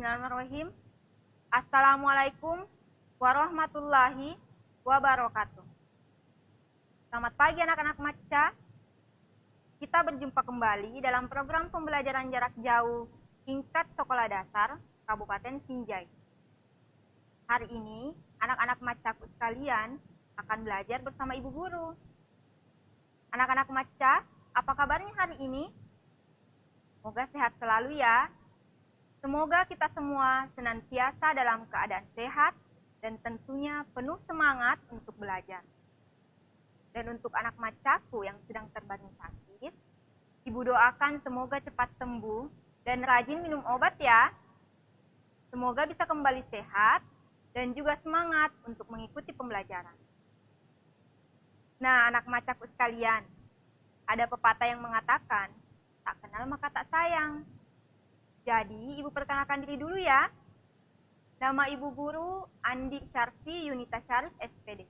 Bismillahirrahmanirrahim. Assalamualaikum warahmatullahi wabarakatuh. Selamat pagi anak-anak Maca. Kita berjumpa kembali dalam program pembelajaran jarak jauh tingkat sekolah dasar Kabupaten Sinjai. Hari ini, anak-anak Macaku sekalian akan belajar bersama ibu guru. Anak-anak Maca, apa kabarnya hari ini? Semoga sehat selalu ya. Semoga kita semua senantiasa dalam keadaan sehat dan tentunya penuh semangat untuk belajar. Dan untuk anak Macaku yang sedang terbaring sakit, ibu doakan semoga cepat sembuh dan rajin minum obat ya. Semoga bisa kembali sehat dan juga semangat untuk mengikuti pembelajaran. Nah, anak Macaku sekalian, ada pepatah yang mengatakan, tak kenal maka tak sayang. Jadi, ibu perkenalkan diri dulu ya. Nama ibu guru Andi Syarfi Yunita Syarif SPD.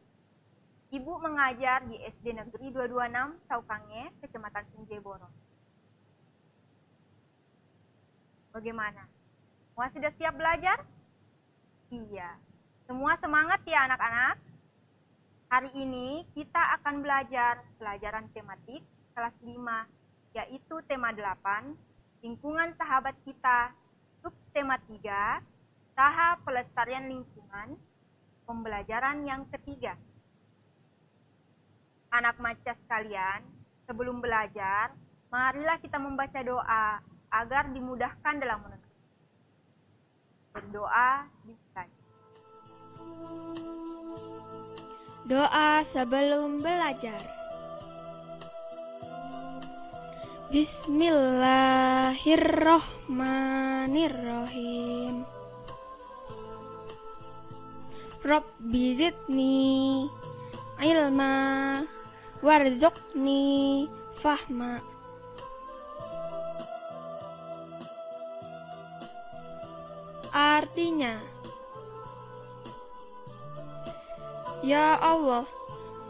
Ibu mengajar di SD Negeri 226 Saukange, Kecamatan Sinjai Boron. Bagaimana? Semua sudah siap belajar? Iya. Semua semangat ya anak-anak. Hari ini kita akan belajar pelajaran tematik kelas 5, yaitu tema 8, lingkungan sahabat kita, subtema 3, tahap pelestarian lingkungan, pembelajaran yang ketiga. Anak Maca sekalian, sebelum belajar, marilah kita membaca doa agar dimudahkan dalam menuntut. Berdoa dimulai. Doa sebelum belajar. Bismillahirrohmanirrohim. Rabbi zidni ilma warzuqni fahma. Artinya, ya Allah,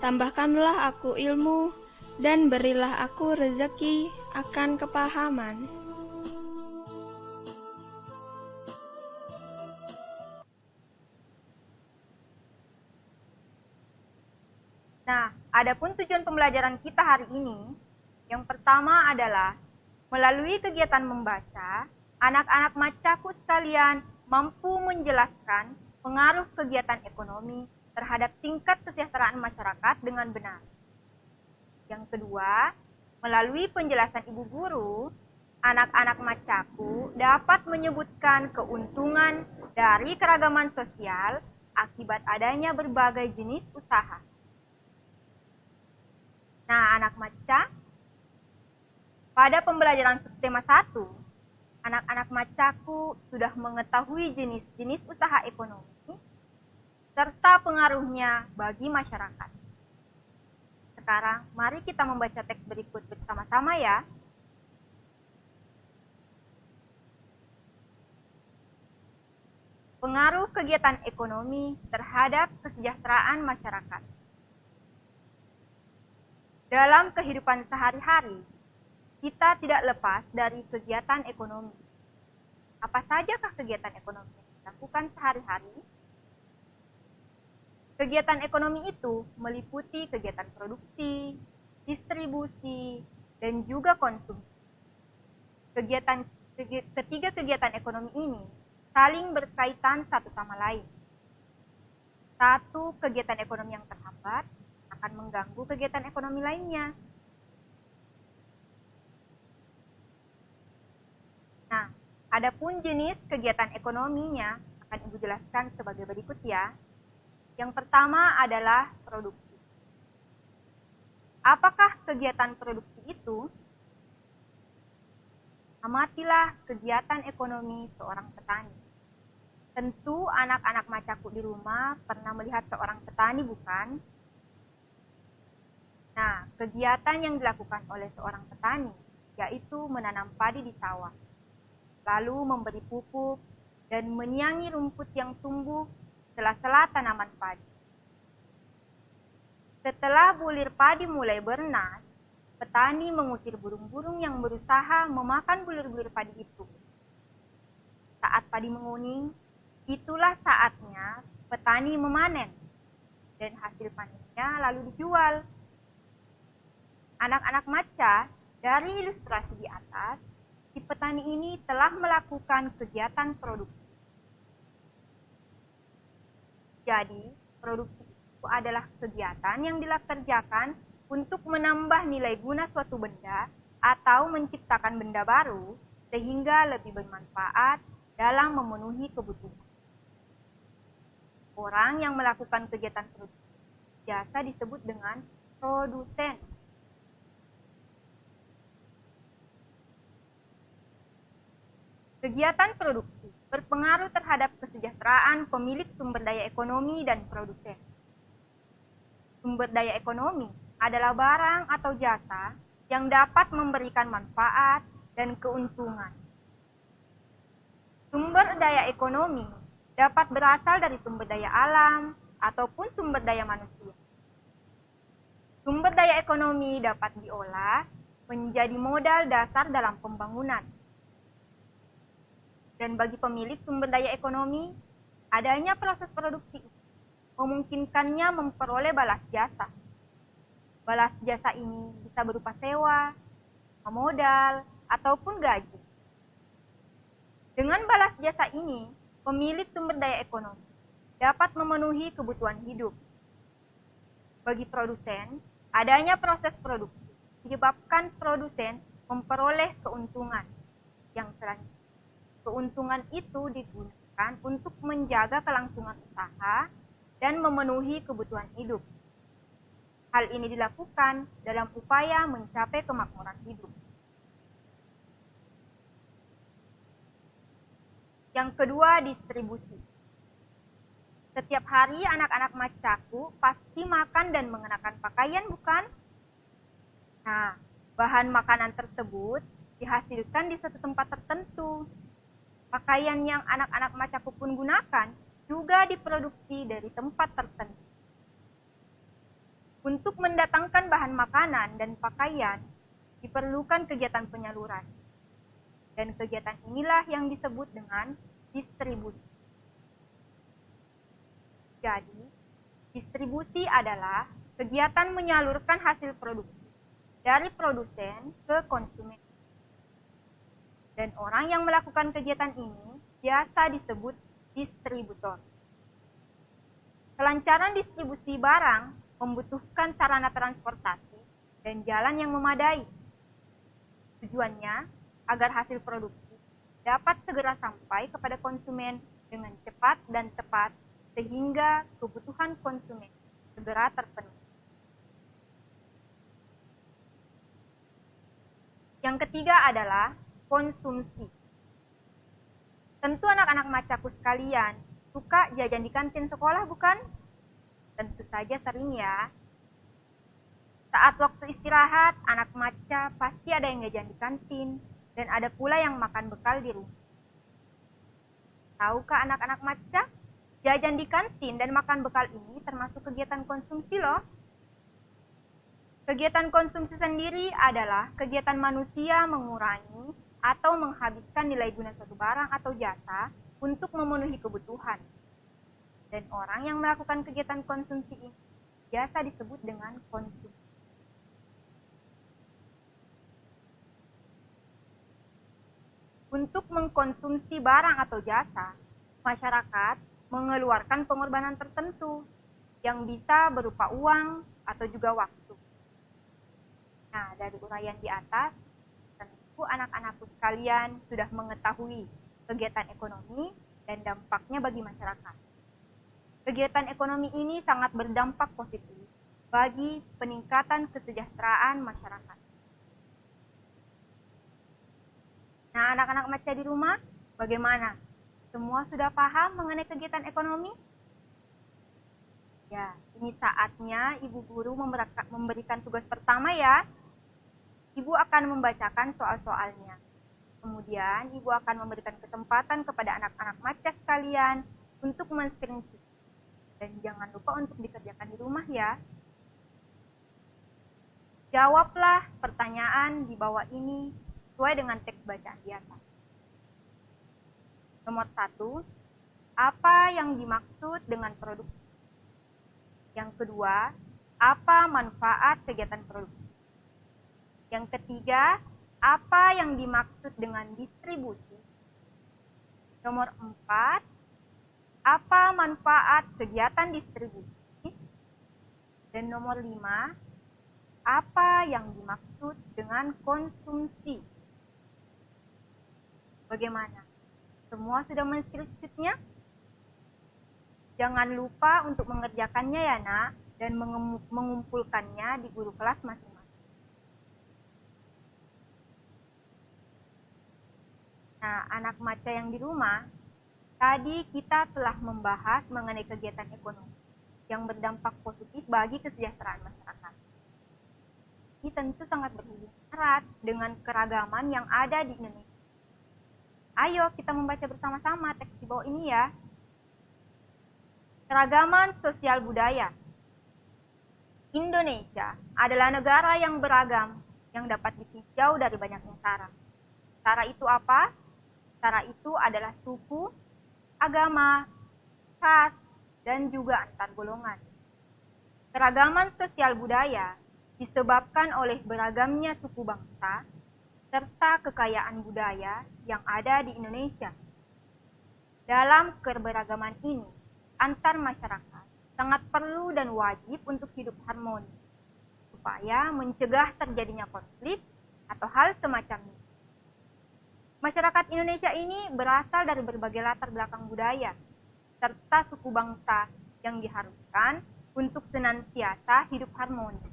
tambahkanlah aku ilmu dan berilah aku rezeki akan kepahaman. Nah, adapun tujuan pembelajaran kita hari ini, yang pertama adalah melalui kegiatan membaca, anak-anak Macaku sekalian mampu menjelaskan pengaruh kegiatan ekonomi terhadap tingkat kesejahteraan masyarakat dengan benar. Yang kedua, melalui penjelasan ibu guru, anak-anak Macaku dapat menyebutkan keuntungan dari keragaman sosial akibat adanya berbagai jenis usaha. Nah, anak Maca, pada pembelajaran subtema 1, anak-anak Macaku sudah mengetahui jenis-jenis usaha ekonomi serta pengaruhnya bagi masyarakat. Sekarang, mari kita membaca teks berikut bersama-sama ya. Pengaruh kegiatan ekonomi terhadap kesejahteraan masyarakat. Dalam kehidupan sehari-hari, kita tidak lepas dari kegiatan ekonomi. Apa sajakah kegiatan ekonomi yang dilakukan sehari-hari? Kegiatan ekonomi itu meliputi kegiatan produksi, distribusi, dan juga konsumsi. Ketiga kegiatan ekonomi ini saling berkaitan satu sama lain. Satu kegiatan ekonomi yang terhambat akan mengganggu kegiatan ekonomi lainnya. Nah, adapun jenis kegiatan ekonominya akan Ibu jelaskan sebagai berikut ya. Yang pertama adalah produksi. Apakah kegiatan produksi itu? Amatilah kegiatan ekonomi seorang petani. Tentu anak-anak Macaku di rumah pernah melihat seorang petani, bukan? Nah, kegiatan yang dilakukan oleh seorang petani yaitu menanam padi di sawah, lalu memberi pupuk dan menyiangi rumput yang tumbuh sela-sela tanaman padi. Setelah bulir padi mulai bernas, petani mengusir burung-burung yang berusaha memakan bulir-bulir padi itu. Tak saat padi menguning, itulah saatnya petani memanen dan hasil panennya lalu dijual. Anak-anak maca, dari ilustrasi di atas, si petani ini telah melakukan kegiatan produksi. Jadi, produksi itu adalah kegiatan yang dikerjakan untuk menambah nilai guna suatu benda atau menciptakan benda baru sehingga lebih bermanfaat dalam memenuhi kebutuhan. Orang yang melakukan kegiatan produksi biasa disebut dengan produsen. Kegiatan produksi berpengaruh terhadap kesejahteraan pemilik sumber daya ekonomi dan produsen. Sumber daya ekonomi adalah barang atau jasa yang dapat memberikan manfaat dan keuntungan. Sumber daya ekonomi dapat berasal dari sumber daya alam ataupun sumber daya manusia. Sumber daya ekonomi dapat diolah menjadi modal dasar dalam pembangunan. Dan bagi pemilik sumber daya ekonomi, adanya proses produksi memungkinkannya memperoleh balas jasa. Balas jasa ini bisa berupa sewa, modal, ataupun gaji. Dengan balas jasa ini, pemilik sumber daya ekonomi dapat memenuhi kebutuhan hidup. Bagi produsen, adanya proses produksi menyebabkan produsen memperoleh keuntungan yang selanjutnya. Keuntungan itu digunakan untuk menjaga kelangsungan usaha dan memenuhi kebutuhan hidup. Hal ini dilakukan dalam upaya mencapai kemakmuran hidup. Yang kedua, distribusi. Setiap hari anak-anak macaku pasti makan dan mengenakan pakaian, bukan? Nah, bahan makanan tersebut dihasilkan di suatu tempat tertentu. Pakaian yang anak-anak macaku pun gunakan juga diproduksi dari tempat tertentu. Untuk mendatangkan bahan makanan dan pakaian, diperlukan kegiatan penyaluran. Dan kegiatan inilah yang disebut dengan distribusi. Jadi, distribusi adalah kegiatan menyalurkan hasil produksi dari produsen ke konsumen. Dan orang yang melakukan kegiatan ini biasa disebut distributor. Kelancaran distribusi barang membutuhkan sarana transportasi dan jalan yang memadai. Tujuannya agar hasil produksi dapat segera sampai kepada konsumen dengan cepat dan tepat sehingga kebutuhan konsumen segera terpenuhi. Yang ketiga adalah konsumsi. Tentu anak-anak macaku sekalian suka jajan di kantin sekolah, bukan? Tentu saja sering ya. Saat waktu istirahat, anak maca pasti ada yang jajan di kantin dan ada pula yang makan bekal di rumah. Tahukah anak-anak maca, jajan di kantin dan makan bekal ini termasuk kegiatan konsumsi loh. Kegiatan konsumsi sendiri adalah kegiatan manusia mengurangi atau menghabiskan nilai guna suatu barang atau jasa untuk memenuhi kebutuhan. Dan orang yang melakukan kegiatan konsumsi ini biasa disebut dengan konsumsi. Untuk mengkonsumsi barang atau jasa, masyarakat mengeluarkan pengorbanan tertentu yang bisa berupa uang atau juga waktu. Nah, dari uraian di atas, tentu anak-anakku sekalian sudah mengetahui kegiatan ekonomi dan dampaknya bagi masyarakat. Kegiatan ekonomi ini sangat berdampak positif bagi peningkatan kesejahteraan masyarakat. Nah, anak-anak maca di rumah, bagaimana? Semua sudah paham mengenai kegiatan ekonomi? Ya, ini saatnya Ibu Guru memberikan tugas pertama ya. Ibu akan membacakan soal-soalnya. Kemudian, Ibu akan memberikan kesempatan kepada anak-anak maca sekalian untuk men-screenshot. Dan jangan lupa untuk dikerjakan di rumah ya. Jawablah pertanyaan di bawah ini sesuai dengan teks bacaan di atas. Nomor 1, apa yang dimaksud dengan produksi? Yang kedua, apa manfaat kegiatan produksi? Yang ketiga, apa yang dimaksud dengan distribusi? Nomor 4, apa manfaat kegiatan distribusi? Dan nomor 5, apa yang dimaksud dengan konsumsi? Bagaimana? Semua sudah men-screenshotnya? Jangan lupa untuk mengerjakannya ya nak, dan mengumpulkannya di guru kelas masing-masing. Nah, anak maca yang di rumah, tadi kita telah membahas mengenai kegiatan ekonomi yang berdampak positif bagi kesejahteraan masyarakat. Ini tentu sangat berhubungan erat dengan keragaman yang ada di Indonesia. Ayo kita membaca bersama-sama teks di bawah ini ya. Keragaman sosial budaya. Indonesia adalah negara yang beragam yang dapat ditinjau dari banyaknya cara. Cara itu apa? Cara itu adalah suku, agama, ras, dan juga antar golongan. Keragaman sosial budaya disebabkan oleh beragamnya suku bangsa serta kekayaan budaya yang ada di Indonesia. Dalam keberagaman ini, antar masyarakat sangat perlu dan wajib untuk hidup harmoni, supaya mencegah terjadinya konflik atau hal semacam ini. Masyarakat Indonesia ini berasal dari berbagai latar belakang budaya, serta suku bangsa yang diharuskan untuk senantiasa hidup harmoni.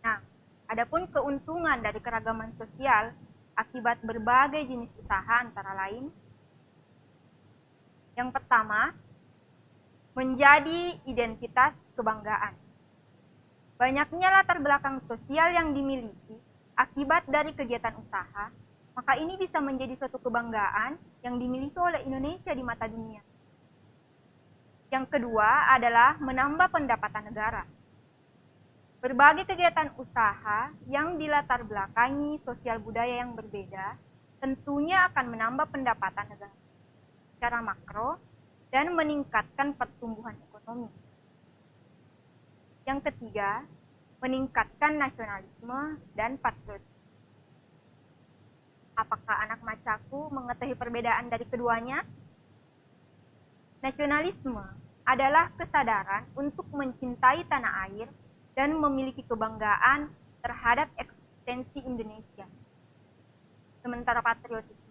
Nah, adapun keuntungan dari keragaman sosial akibat berbagai jenis usaha antara lain, yang pertama, menjadi identitas kebanggaan. Banyaknya latar belakang sosial yang dimiliki akibat dari kegiatan usaha, maka ini bisa menjadi suatu kebanggaan yang dimiliki oleh Indonesia di mata dunia. Yang kedua adalah menambah pendapatan negara. Berbagai kegiatan usaha yang dilatar belakangi sosial budaya yang berbeda tentunya akan menambah pendapatan negara secara makro dan meningkatkan pertumbuhan ekonomi. Yang ketiga, meningkatkan nasionalisme dan patriotisme. Apakah anak macaku mengetahui perbedaan dari keduanya? Nasionalisme adalah kesadaran untuk mencintai tanah air dan memiliki kebanggaan terhadap eksistensi Indonesia. Sementara patriotisme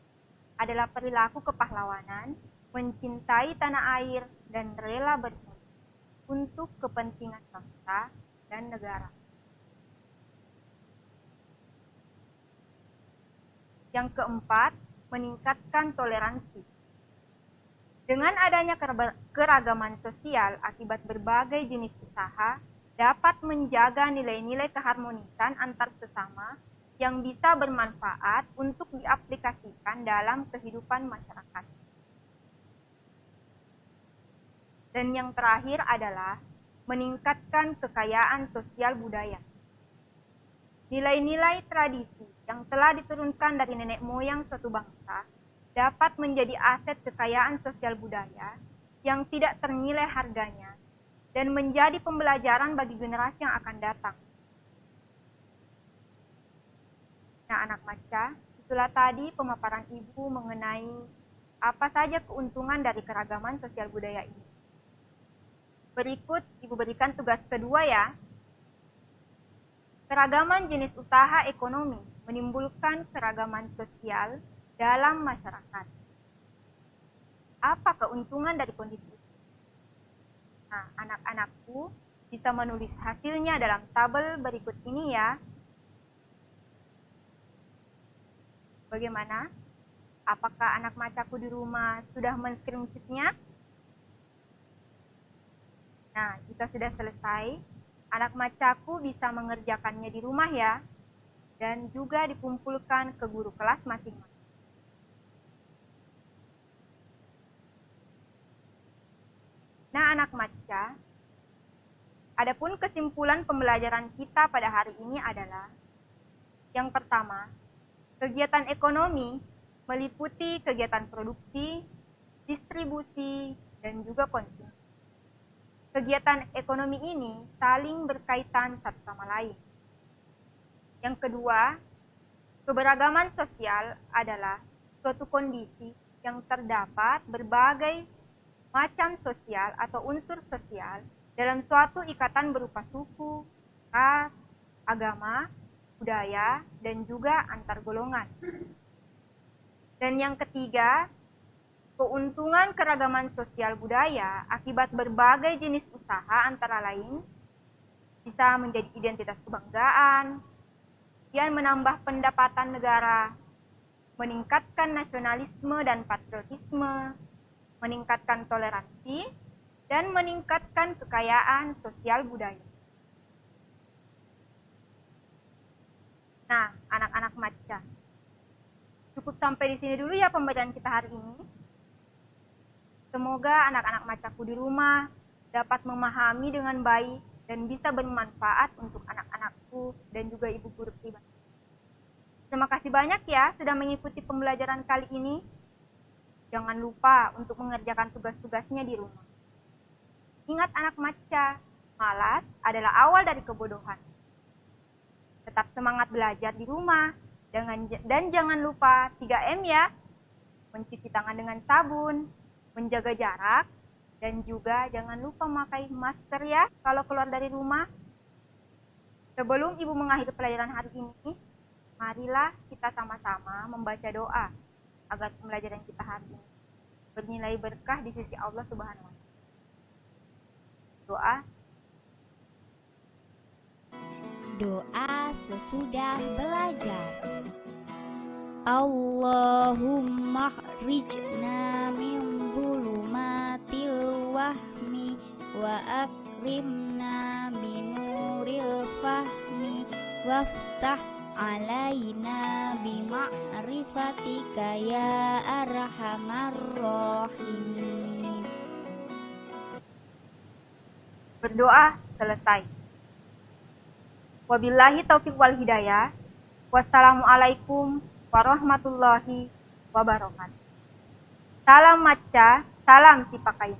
adalah perilaku kepahlawanan, mencintai tanah air, dan rela berkorban untuk kepentingan bangsa dan negara. Yang keempat, meningkatkan toleransi. Dengan adanya keragaman sosial akibat berbagai jenis usaha, dapat menjaga nilai-nilai keharmonisan antar sesama yang bisa bermanfaat untuk diaplikasikan dalam kehidupan masyarakat. Dan yang terakhir adalah meningkatkan kekayaan sosial budaya. Nilai-nilai tradisi yang telah diturunkan dari nenek moyang suatu bangsa dapat menjadi aset kekayaan sosial budaya yang tidak ternilai harganya dan menjadi pembelajaran bagi generasi yang akan datang. Nah, anak maca, itulah tadi pemaparan Ibu mengenai apa saja keuntungan dari keragaman sosial budaya ini. Berikut Ibu berikan tugas kedua ya. Keragaman jenis usaha ekonomi menimbulkan keragaman sosial dalam masyarakat. Apa keuntungan dari kondisi ini? Nah, anak-anakku bisa menulis hasilnya dalam tabel berikut ini ya. Bagaimana? Apakah anak macaku di rumah sudah men-screenshotnya? Nah, jika sudah selesai, anak macaku bisa mengerjakannya di rumah ya, dan juga dikumpulkan ke guru kelas masing-masing. Nah, anak maca, adapun kesimpulan pembelajaran kita pada hari ini adalah yang pertama, Kegiatan ekonomi meliputi kegiatan produksi, distribusi, dan juga konsumsi. Kegiatan ekonomi ini saling berkaitan satu sama lain. Yang kedua, keberagaman sosial adalah suatu kondisi yang terdapat berbagai macam sosial atau unsur sosial dalam suatu ikatan berupa suku, ras, agama, budaya, dan juga antar golongan. Dan yang ketiga, keuntungan keragaman sosial budaya akibat berbagai jenis usaha antara lain bisa menjadi identitas kebanggaan, dan menambah pendapatan negara, meningkatkan nasionalisme dan patriotisme, meningkatkan toleransi, dan meningkatkan kekayaan sosial budaya. Nah, anak-anak maca, cukup sampai di sini dulu ya pembacaan kita hari ini. Semoga anak-anak macaku di rumah dapat memahami dengan baik dan bisa bermanfaat untuk anak-anakku dan juga ibu guru pribadi. Terima kasih banyak ya sudah mengikuti pembelajaran kali ini. Jangan lupa untuk mengerjakan tugas-tugasnya di rumah. Ingat anak maca, malas adalah awal dari kebodohan. Tetap semangat belajar di rumah, dan jangan lupa 3M ya. Mencuci tangan dengan sabun, menjaga jarak, dan juga jangan lupa memakai masker ya kalau keluar dari rumah. Sebelum Ibu mengakhiri pelajaran hari ini, marilah kita sama-sama membaca doa agar pembelajaran kita hari ini bernilai berkah di sisi Allah Subhanahu wa Ta'ala. Doa sesudah belajar. Allahumma khrijna min zulumatil wahmi wa akrimna binuril fahmi waftah alaina bima'rifatika ya arhamar rahimin. Berdoa selesai. Wabillahi taufiq wal hidayah. Wassalamualaikum warahmatullahi wabarakatuh. Salam maca, salam si pakai.